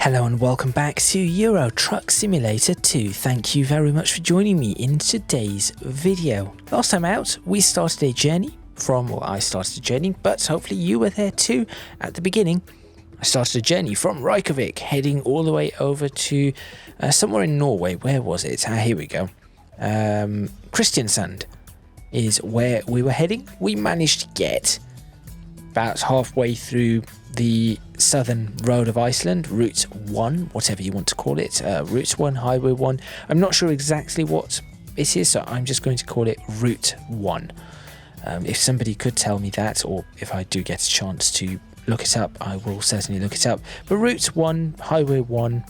Hello and welcome back to Euro Truck Simulator 2. Thank you very much for joining me in today's video. Last time out, we started a journey from, well, I started a journey, but hopefully you were there too at the beginning. I started a journey from Reykjavik, heading all the way over to somewhere in Norway. Where was it? Here we go. Kristiansand is where we were heading. We managed to get about halfway through the southern road of Iceland, Route 1, whatever you want to call it, Route 1, Highway 1. I'm not sure exactly what it is, so I'm just going to call it Route 1. If somebody could tell me that, or if I do get a chance to look it up, I will certainly look it up. But Route 1, Highway 1,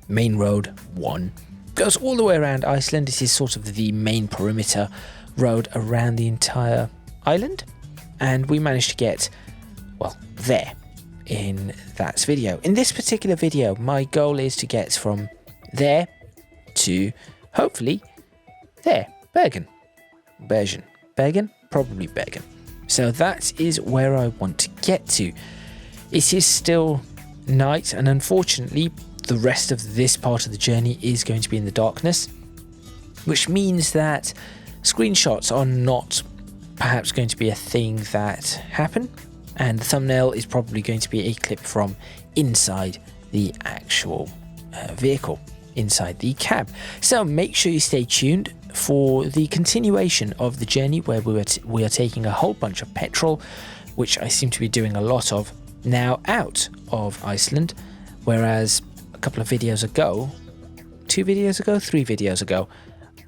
Main Road 1, goes all the way around Iceland. It is sort of the main perimeter road around the entire island. And we managed to get, well, there in that video. In this particular video, my goal is to get from there to hopefully there, Bergen. Probably Bergen. So that is where I want to get to. It is still night, and unfortunately the rest of this part of the journey is going to be in the darkness, which means that screenshots are not perhaps going to be a thing that happen, and the thumbnail is probably going to be a clip from inside the actual vehicle, inside the cab. So make sure you stay tuned for the continuation of the journey, where we are taking a whole bunch of petrol, which I seem to be doing a lot of now, out of Iceland, whereas a couple of videos ago, 3 videos ago,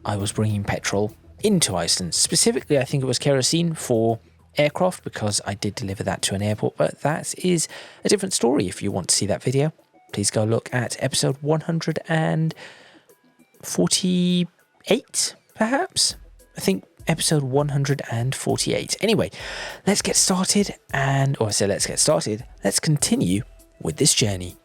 I was bringing petrol into Iceland. Specifically, I think it was kerosene for aircraft, because I did deliver that to an airport, but that is a different story. If you want to see that video, please go look at episode 148, perhaps? I think episode 148. Anyway, let's get started, let's continue with this journey.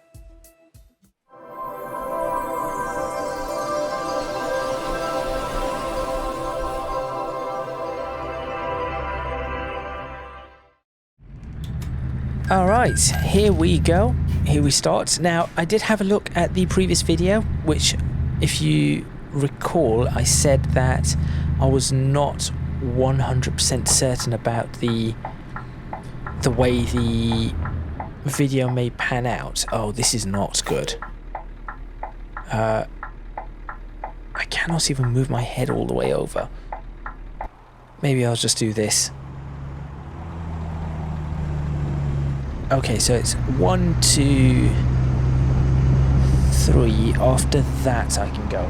Alright, here we go. Here we start. Now, I did have a look at the previous video, which, if you recall, I said that I was not 100% certain about the way the video may pan out. Oh, this is not good. I cannot even move my head all the way over. Maybe I'll just do this. Okay, so it's 1, 2, 3. After that, I can go.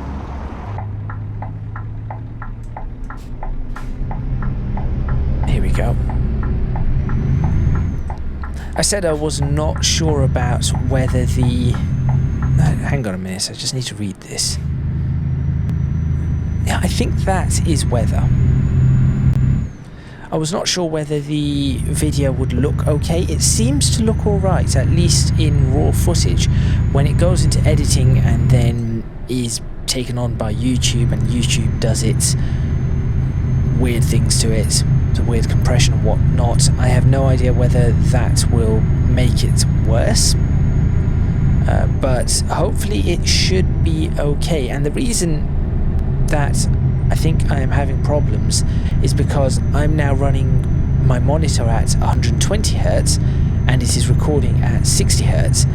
Here we go. I said I was not sure about whether the... Hang on a minute, I just need to read this. Yeah, I think that is weather. I was not sure whether the video would look okay. It seems to look alright, at least in raw footage. When it goes into editing and then is taken on by YouTube, and YouTube does its weird things to it, the weird compression and whatnot, I have no idea whether that will make it worse. But hopefully it should be okay. And the reason that I think I am having problems is because I'm now running my monitor at 120 Hz and it is recording at 60 Hz,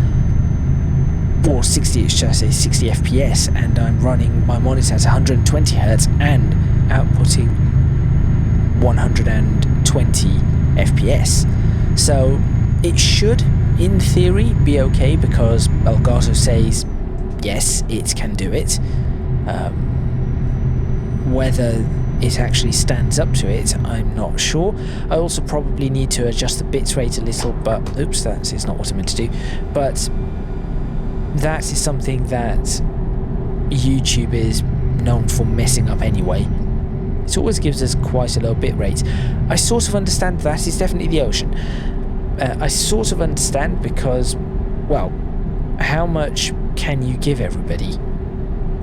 or 60 FPS, and I'm running my monitor at 120 Hz and outputting 120 FPS. So it should, in theory, be okay, because Elgato says yes, it can do it. Whether it actually stands up to it, I'm not sure. I also probably need to adjust the bitrate a little, but oops, that is not what I meant to do. But that is something that YouTube is known for messing up anyway. It always gives us quite a low bitrate. I sort of understand that is definitely the ocean. I sort of understand because, well, how much can you give everybody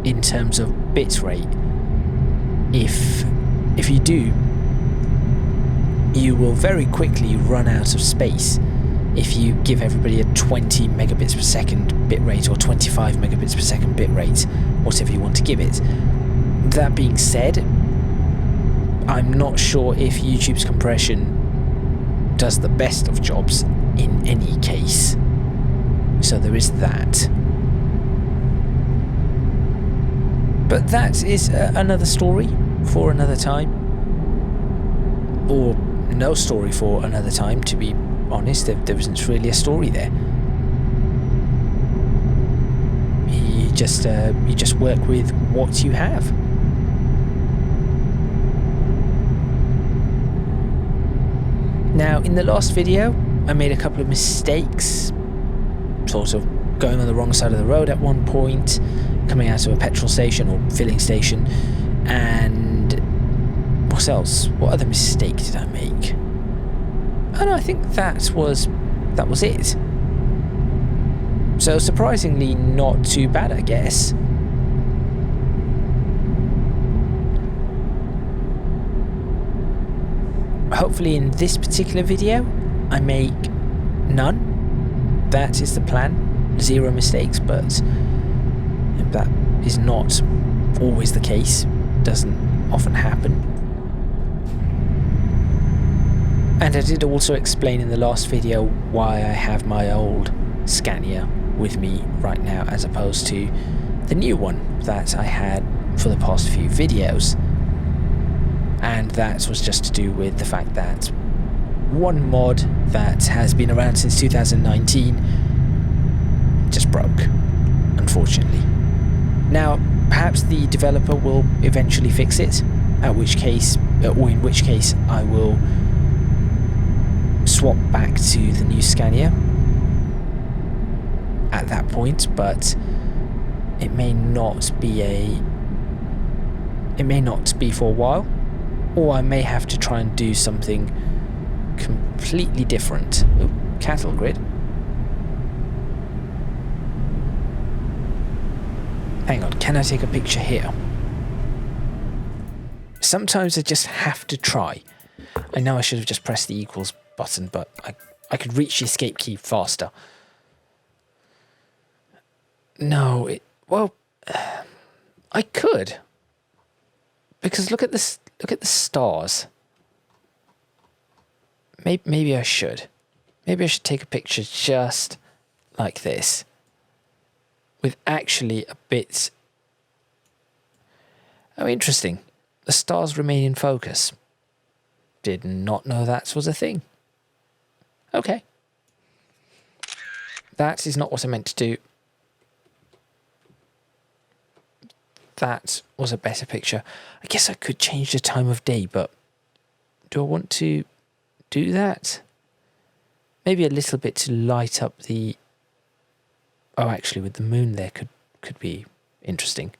in terms of bitrate? If you do, you will very quickly run out of space if you give everybody a 20 megabits per second bit rate or 25 megabits per second bit rate, whatever you want to give it. That being said, I'm not sure if YouTube's compression does the best of jobs in any case. So there is that. But that is another story for another time. Or no story for another time, to be honest. There isn't really a story there. You just work with what you have. Now, in the last video, I made a couple of mistakes, sort of going on the wrong side of the road at one point, coming out of a petrol station or filling station, and what else? What other mistake did I make? Oh no, I think that was it. So surprisingly not too bad, I guess. Hopefully in this particular video I make none. That is the plan. 0 mistakes, but that is not always the case. Doesn't often happen. And I did also explain in the last video why I have my old Scania with me right now as opposed to the new one that I had for the past few videos. And that was just to do with the fact that one mod that has been around since 2019 just broke, unfortunately. Now, perhaps the developer will eventually fix it, in which case I will swap back to the new Scania at that point, but it may not be for a while, or I may have to try and do something completely different. Ooh, cattle grid. Hang on, can I take a picture here? Sometimes I just have to try. I know I should have just pressed the equals button, but I could reach the escape key faster. No, well, I could. Because look at this, look at the stars. Maybe I should. Maybe I should take a picture just like this. With actually a bit... Oh, interesting. The stars remain in focus. Did not know that was a thing. Okay. That is not what I meant to do. That was a better picture. I guess I could change the time of day, but do I want to do that? Maybe a little bit to light up the... Oh, actually, with the moon there could be interesting.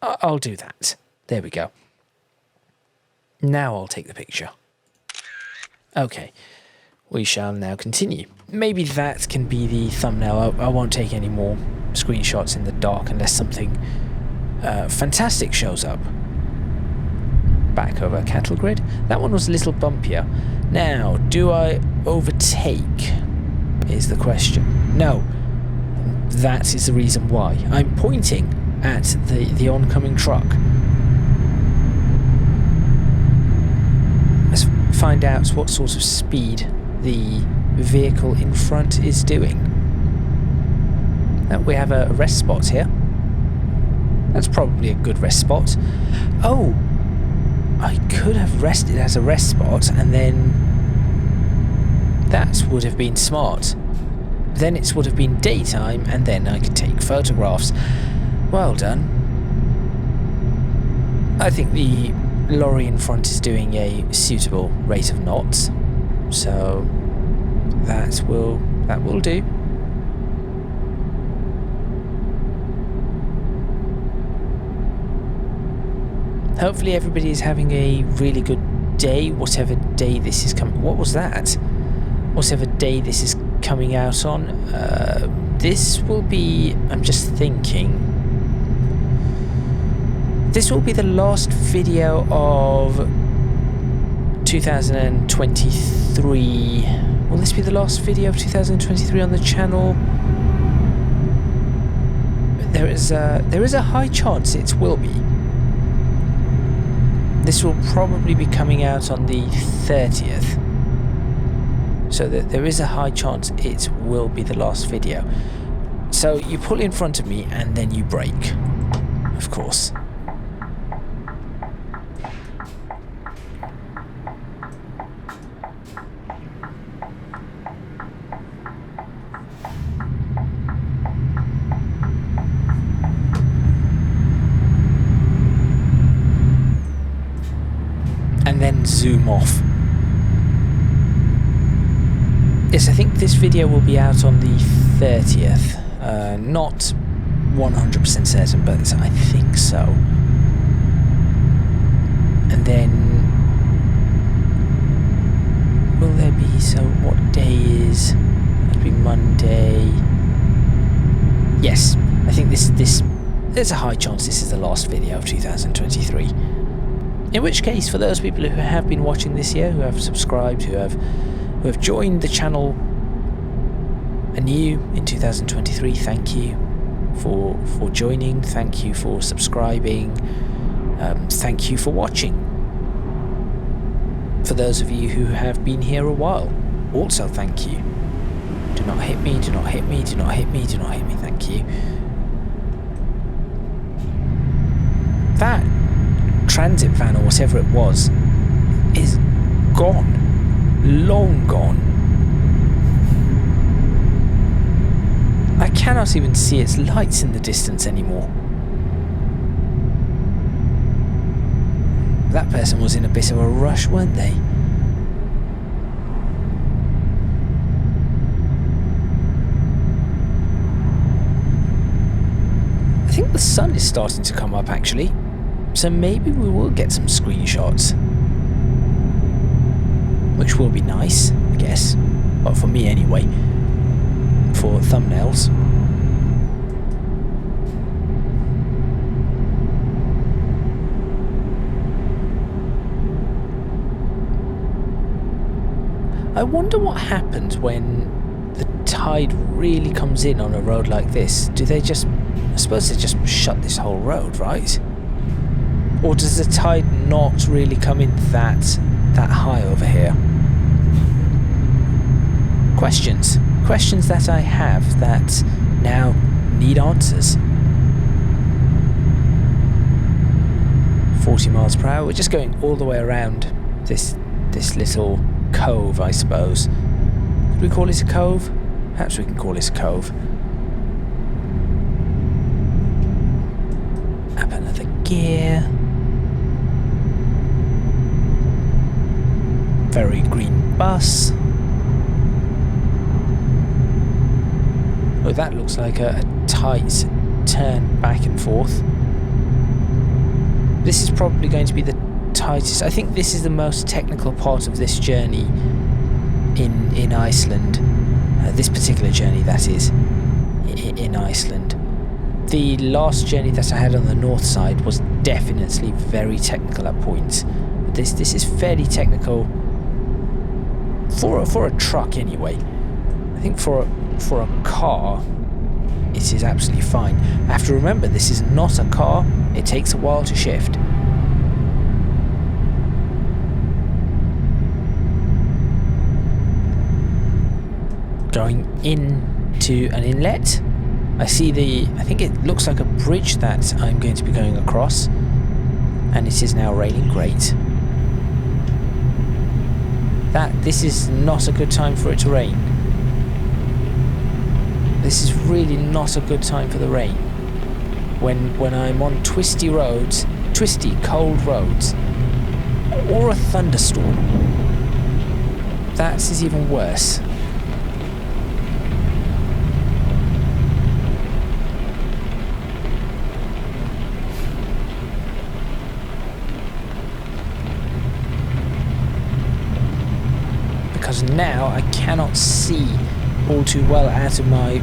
I'll do that. There we go. Now I'll take the picture. Okay, we shall now continue. Maybe that can be the thumbnail. I won't take any more screenshots in the dark unless something fantastic shows up. Back over cattle grid. That one was a little bumpier. Now, do I overtake? Is the question. No. That is the reason why. I'm pointing at the oncoming truck. Let's find out what sort of speed the vehicle in front is doing. We have a rest spot here. That's probably a good rest spot. Oh, I could have rested as a rest spot and then that would have been smart. Then it would have been daytime and then I could take photographs. Well done. I think the lorry in front is doing a suitable rate of knots, so that will do. Hopefully everybody is having a really good day, whatever day this is coming. What was that? Whatever day this is coming out on. This will be, I'm just thinking, this will be the last video of 2023. Will this be the last video of 2023 on the channel? there is a high chance it will be. This will probably be coming out on the 30th. So that there is a high chance it will be the last video. So you pull in front of me and then you brake, of course. And then zoom off. Yes, I think this video will be out on the 30th. Not 100% certain, but I think so. And then will there be, so what day is, it'll be Monday. Yes, I think this there's a high chance this is the last video of 2023. In which case, for those people who have been watching this year, who have subscribed, who have joined the channel anew in 2023, thank you for joining, thank you for subscribing, thank you for watching. For those of you who have been here a while, also thank you. Do not hit me, do not hit me, do not hit me, do not hit me, thank you. That transit van, or whatever it was, is gone. Long gone. I cannot even see its lights in the distance anymore. That person was in a bit of a rush, weren't they? I think the sun is starting to come up actually, so maybe we will get some screenshots. Which will be nice, I guess. But for me anyway. For thumbnails. I wonder what happens when the tide really comes in on a road like this. Do they just... I suppose they just shut this whole road, right? Or does the tide not really come in that high over here? Questions that I have that now need answers. 40 miles per hour. We're just going all the way around this little cove, I suppose. Could we call it a cove? Perhaps we can call it a cove. Up another gear. Very green bus. Oh, that looks like a tight turn back and forth. This is probably going to be the tightest. I think this is the most technical part of this journey in Iceland. This particular journey, that is, in Iceland. The last journey that I had on the north side was definitely very technical at points. But this is fairly technical for a truck anyway. I think for a car, it is absolutely fine. I have to remember, this is not a car. It takes a while to shift. Going into an inlet. I see I think it looks like a bridge that I'm going to be going across. And it is now raining. Great. This is not a good time for it to rain. This is really not a good time for the rain. When I'm on twisty roads, twisty, cold roads, or a thunderstorm. That is even worse. Because now I cannot see all too well out of my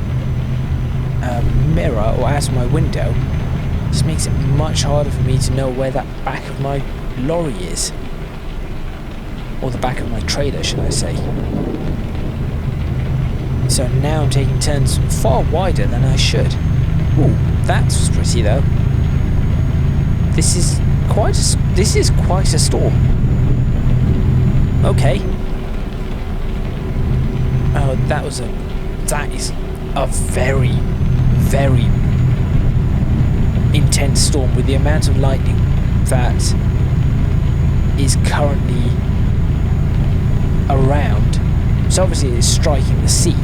mirror or out of my window. This makes it much harder for me to know where that back of my lorry is, or the back of my trailer, should I say. So now I'm taking turns far wider than I should. Ooh, That was pretty though. This is quite a storm. Okay. Oh, that is a very, very intense storm with the amount of lightning that is currently around. So obviously it's striking the sea,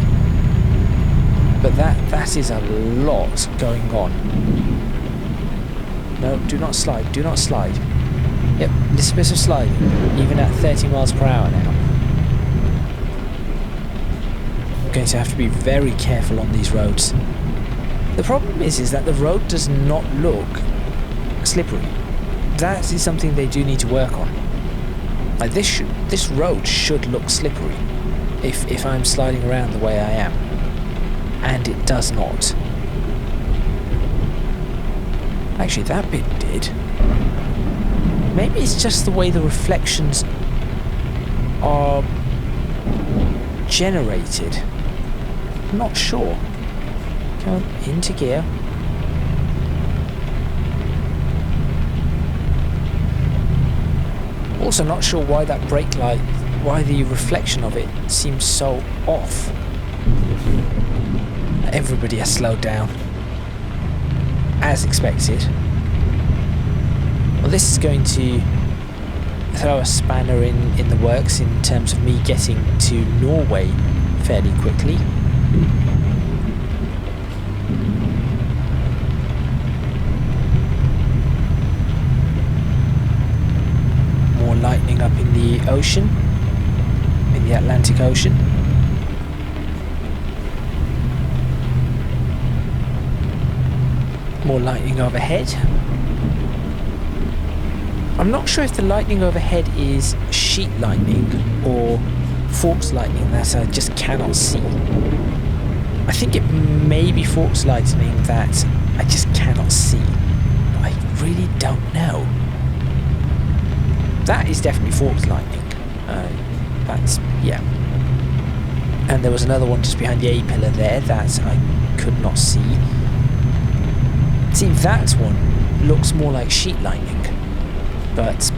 but that is a lot going on. No, do not slide, do not slide. Yep, little bit of sliding, even at 30 miles per hour now. I'm going to have to be very careful on these roads. The problem is that the road does not look slippery. That is something they do need to work on. Like this road should look slippery if I'm sliding around the way I am, and it does not. Actually, that bit did. Maybe it's just the way the reflections are generated. I'm not sure. Come into gear. Also not sure why that brake light, why the reflection of it seems so off. Everybody has slowed down, as expected. Well, this is going to throw a spanner in the works in terms of me getting to Norway fairly quickly. More lightning up in the ocean, in the Atlantic Ocean. More lightning overhead. I'm not sure if the lightning overhead is sheet lightning or forks lightning that I just cannot see. I think it may be forks lightning that I just cannot see. I really don't know. That is definitely forks lightning. Yeah. And there was another one just behind the A pillar there that I could not see. See, that one looks more like sheet lightning. But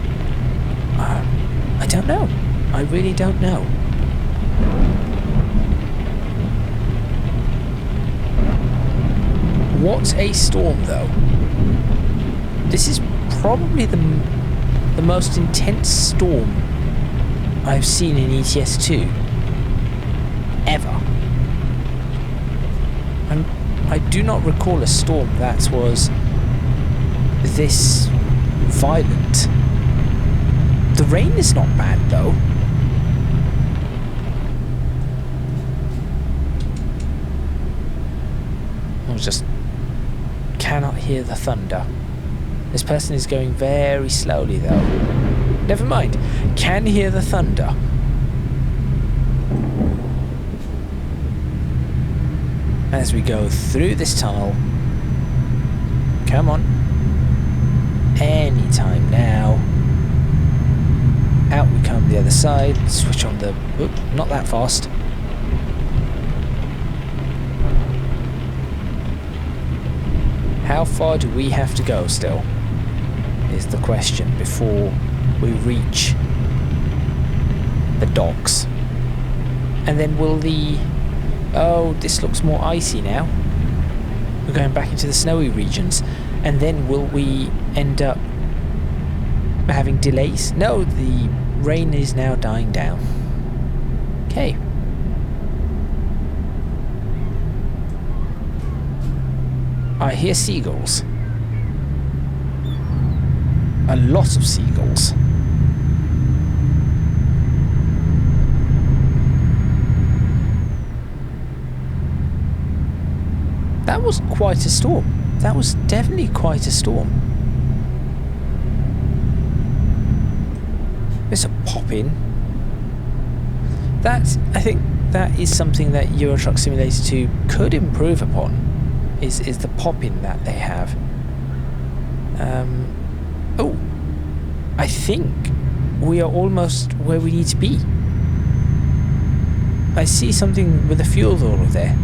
I don't know. I really don't know. What a storm, though. This is probably the most intense storm I've seen in ETS2 ever. I do not recall a storm that was this violent. The rain is not bad though. I just cannot hear the thunder. This person is going very slowly though. Never mind. Can hear the thunder. As we go through this tunnel. Come on. Anytime now. Out we come the other side. Switch on the... Oop, not that fast. How far do we have to go still? Is the question before we reach the docks. And then will the... Oh, this looks more icy now. We're going back into the snowy regions. And then will we end up having delays? No, the rain is now dying down. Okay. I hear seagulls. A lot of seagulls. That was quite a storm. That was definitely quite a storm. There's a pop-in. I think that is something that Euro Truck Simulator 2 could improve upon. Is the pop-in that they have. Oh, I think we are almost where we need to be. I see something with a fuel order there,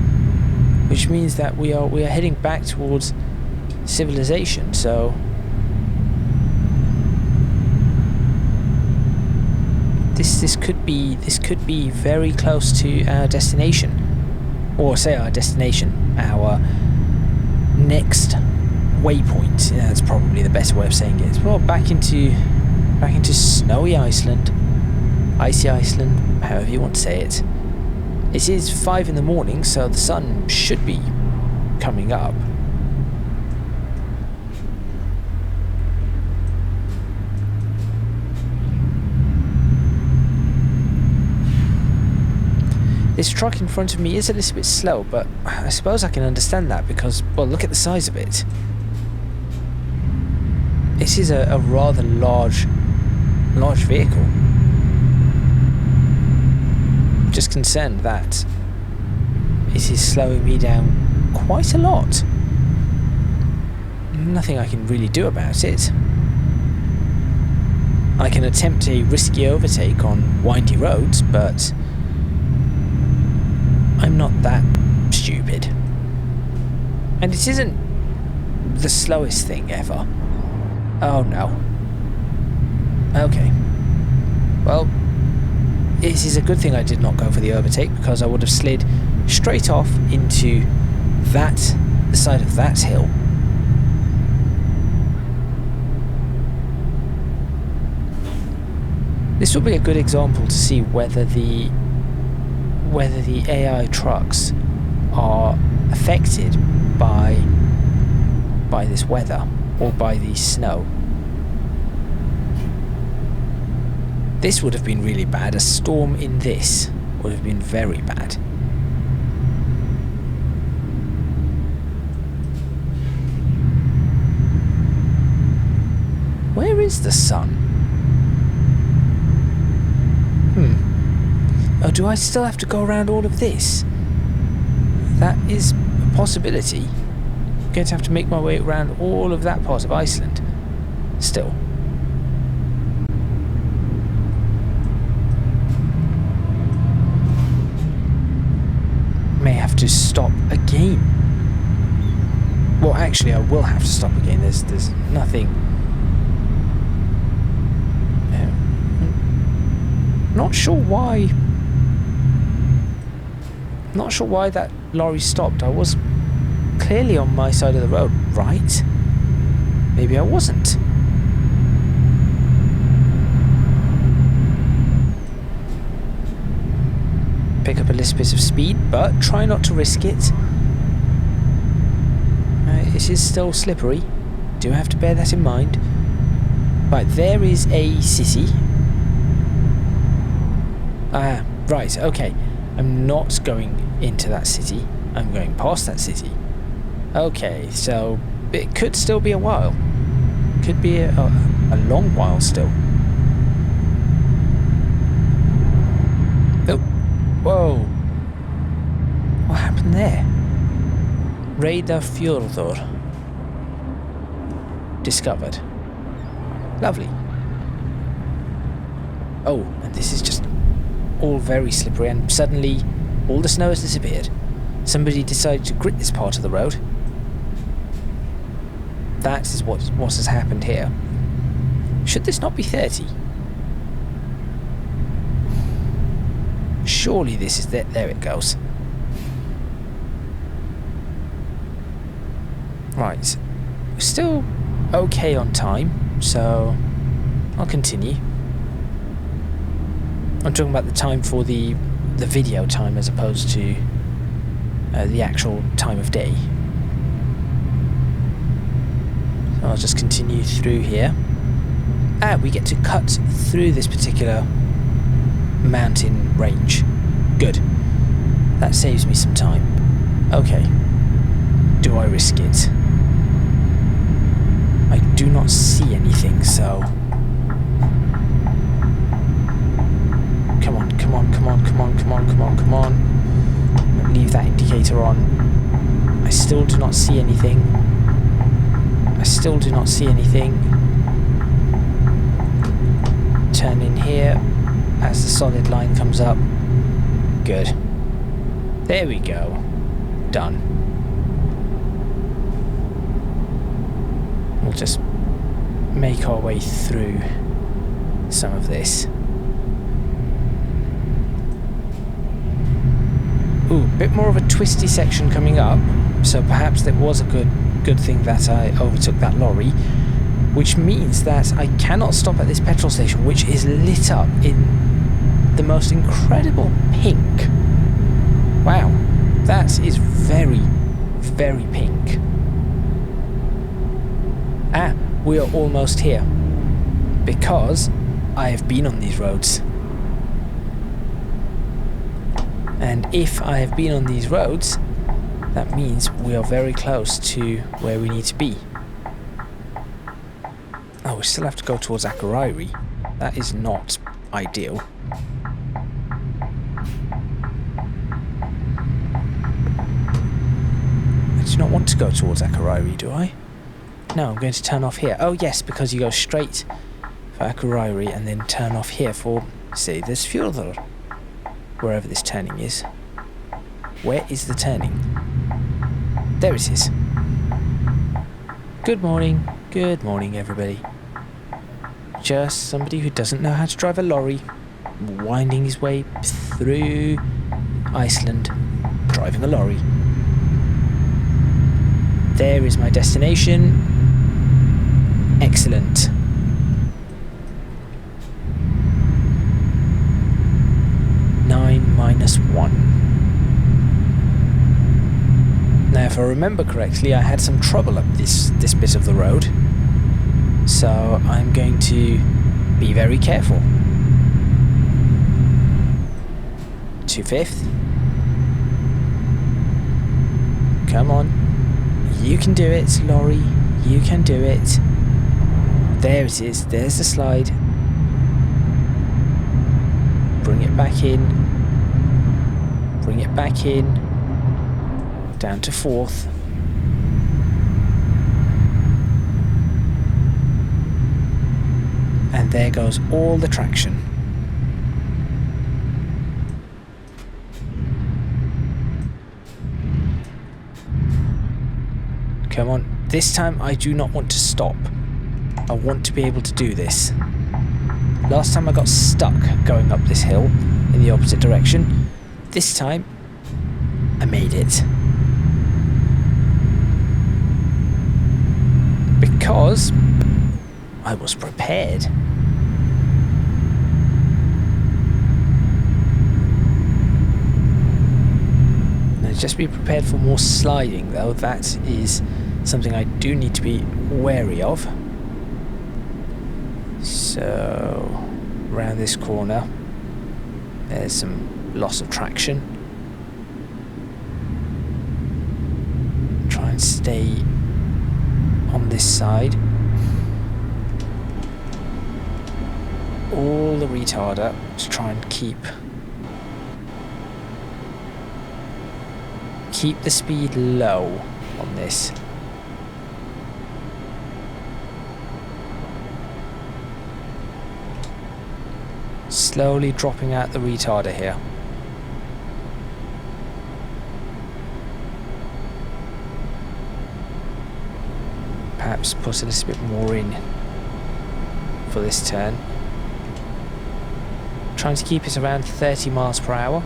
which means that we are heading back towards civilization, so this could be very close to our destination, or say our destination, our next waypoint. Yeah, that's probably the best way of saying it. Well, back into snowy Iceland, icy Iceland, however you want to say it. It is 5 in the morning, so the sun should be coming up. This truck in front of me is a little bit slow, but I suppose I can understand that because, well, look at the size of it. This is a rather large vehicle. Just concerned that it is slowing me down quite a lot. Nothing I can really do about it. I can attempt a risky overtake on windy roads, but I'm not that stupid. And it isn't the slowest thing ever. Oh no. Okay. Well, it is a good thing I did not go for the overtake, because I would have slid straight off into the side of that hill. This will be a good example to see whether the AI trucks are affected by this weather or by the snow. This would have been really bad. A storm in this would have been very bad. Where is the sun? Oh, do I still have to go around all of this? That is a possibility. I'm going to have to make my way around all of that part of Iceland. Still. May have to stop again. Well, actually, I will have to stop again. There's nothing. Not sure why. Not sure why that lorry stopped. I was clearly on my side of the road, right? Maybe I wasn't. Pick up a little bit of speed, but try not to risk it. It is still slippery. Do have to bear that in mind. Right, there is a city. Right, okay. I'm not going into that city. I'm going past that city. Okay, so it could still be a while. Could be a long while still. Oh, whoa. What happened there? Reyðarfjörður. Discovered. Lovely. Oh, and this is just all very slippery, and suddenly all the snow has disappeared. Somebody decided to grit this part of the road. That is what has happened here. Should this not be 30? Surely this is there it goes. Right. We're still okay on time, so I'll continue. I'm talking about the time for the video time as opposed to the actual time of day. So I'll just continue through here. We get to cut through this particular mountain range. Good. That saves me some time. Okay. Do I risk it? I do not see anything, so... Come on, come on, come on, come on, come on, come on, come on. Leave that indicator on. I still do not see anything. I still do not see anything. Turn in here as the solid line comes up. Good. There we go. Done. we'll just make our way through some of this. Ooh, a bit more of a twisty section coming up, so perhaps that was a good thing that I overtook that lorry, which means that I cannot stop at this petrol station, which is lit up in the most incredible pink. Wow, that is very, very pink. Ah, we are almost here, because I have been on these roads. And if I have been on these roads, that means we are very close to where we need to be. Oh, we still have to go towards Akureyri. That is not ideal. I do not want to go towards Akureyri, do I? No, I'm going to turn off here. Oh yes, because you go straight for Akureyri and then turn off here for, say, this fjordur. Wherever this turning is. Where is the turning? There it is. Good morning everybody. Just somebody who doesn't know how to drive a lorry, winding his way through Iceland, driving a lorry. There is my destination. Excellent. -1. Now, if I remember correctly, I had some trouble up this bit of the road, so I'm going to be very careful. 2/5. Come on, you can do it, lorry. You can do it. There it is. There's the slide. Bring it back in. Bring it back in. Down to 4th. And there goes all the traction. Come on. This time I do not want to stop. I want to be able to do this. Last time I got stuck going up this hill in the opposite direction. This time, I made it. Because I was prepared. Now just be prepared for more sliding though. That is something I do need to be wary of. So, around this corner, there's some loss of traction. Try and stay on this side. All the retarder to try and keep the speed low on this. Slowly dropping out the retarder here. Perhaps put a little bit more in for this turn. Trying to keep it around 30 miles per hour.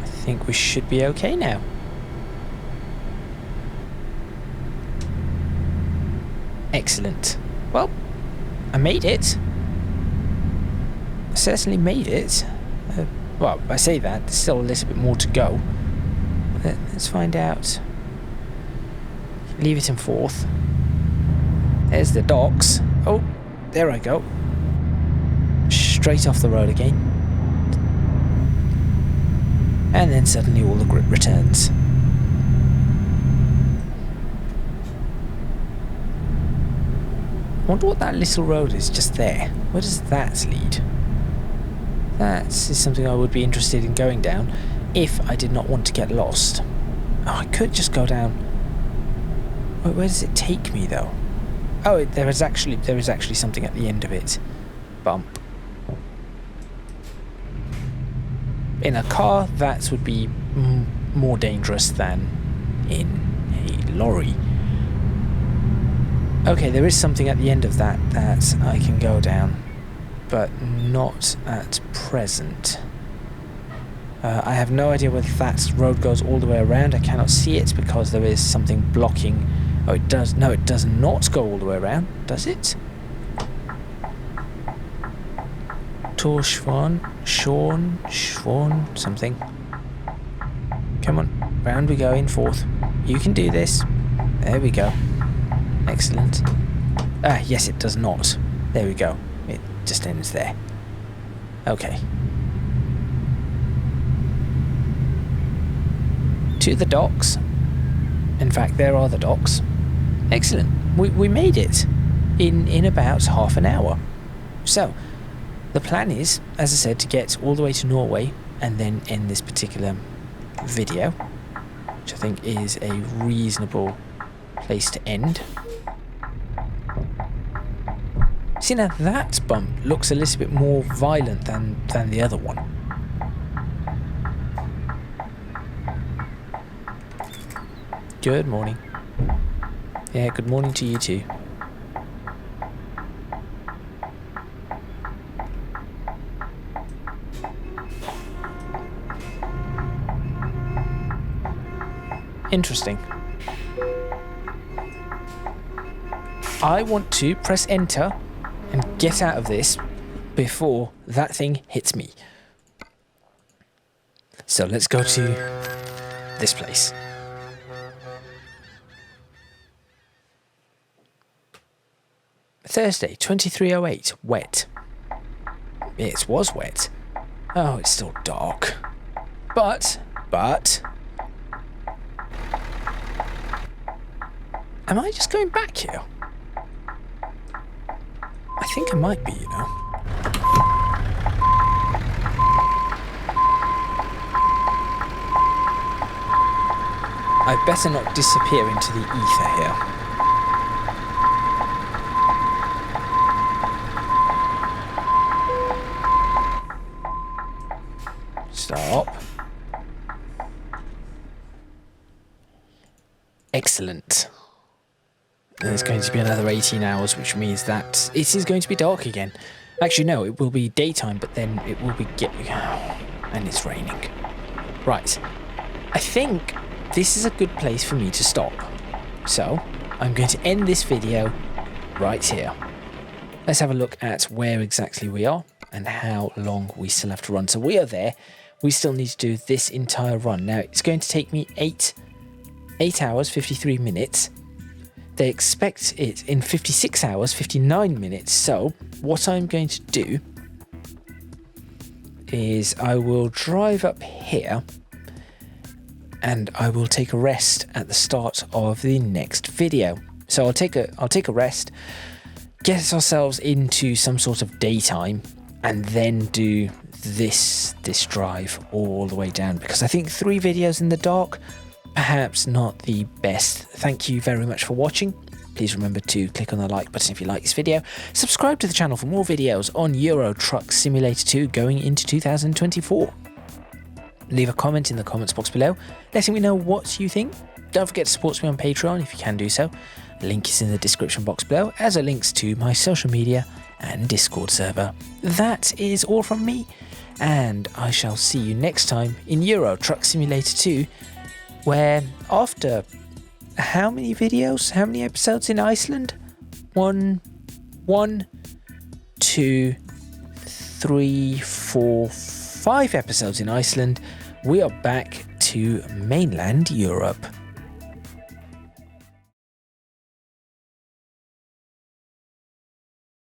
I think we should be okay now. Excellent. Well, I made it. I certainly made it. Well, I say that, there's still a little bit more to go. Let's find out. Leave it in 4th. There's the docks. Oh, there I go. Straight off the road again. And then suddenly all the grip returns. I wonder what that little road is just there. Where does that lead? That is something I would be interested in going down if I did not want to get lost. Oh, I could just go down. Where does it take me though? Oh, there is actually something at the end of it. Bump. In a car, that would be more dangerous than in a lorry. Okay, there is something at the end of that I can go down, but not at present. I have no idea whether that road goes all the way around. I cannot see it because there is something blocking. Oh, it does. No, it does not go all the way around, does it? Torschwan, Schwan, something. Come on, round we go, in fourth. You can do this. There we go. Excellent. Ah, yes, it does not. There we go. It just ends there. Okay. To the docks. In fact, there are the docks. Excellent. We made it in about half an hour. So, the plan is, as I said, to get all the way to Norway and then end this particular video, which I think is a reasonable place to end. See, now that bump looks a little bit more violent than the other one. Good morning. Yeah, good morning to you too. Interesting. I want to press enter and get out of this before that thing hits me. So let's go to this place. Thursday, 23:08, wet. It was wet. Oh, it's still dark. But... Am I just going back here? I think I might be, you know. I better not disappear into the ether here. Stop. Excellent. There's going to be another 18 hours, which means that it is going to be dark again. Actually, no, it will be daytime, but then it will be and it's raining. Right. I think this is a good place for me to stop. So, I'm going to end this video right here. Let's have a look at where exactly we are and how long we still have to run. So we are there. We still need to do this entire run. Now, it's going to take me 8 hours, 53 minutes. They expect it in 56 hours, 59 minutes. So what I'm going to do is I will drive up here and I will take a rest at the start of the next video. So I'll take a rest, get ourselves into some sort of daytime, and then do this drive all the way down, because I think 3 videos in the dark, perhaps not the best. Thank you very much for watching. Please remember to click on the like button if you like this video. Subscribe to the channel for more videos on Euro Truck Simulator 2 going into 2024. Leave a comment in the comments box below, letting me know what you think. Don't forget to support me on Patreon if you can do so. Link is in the description box below, as are links to my social media and Discord server. That is all from me, and I shall see you next time in Euro Truck Simulator 2, where after how many videos, how many episodes in Iceland? 1, 2, 3, 4, 5 episodes in Iceland, we are back to mainland Europe.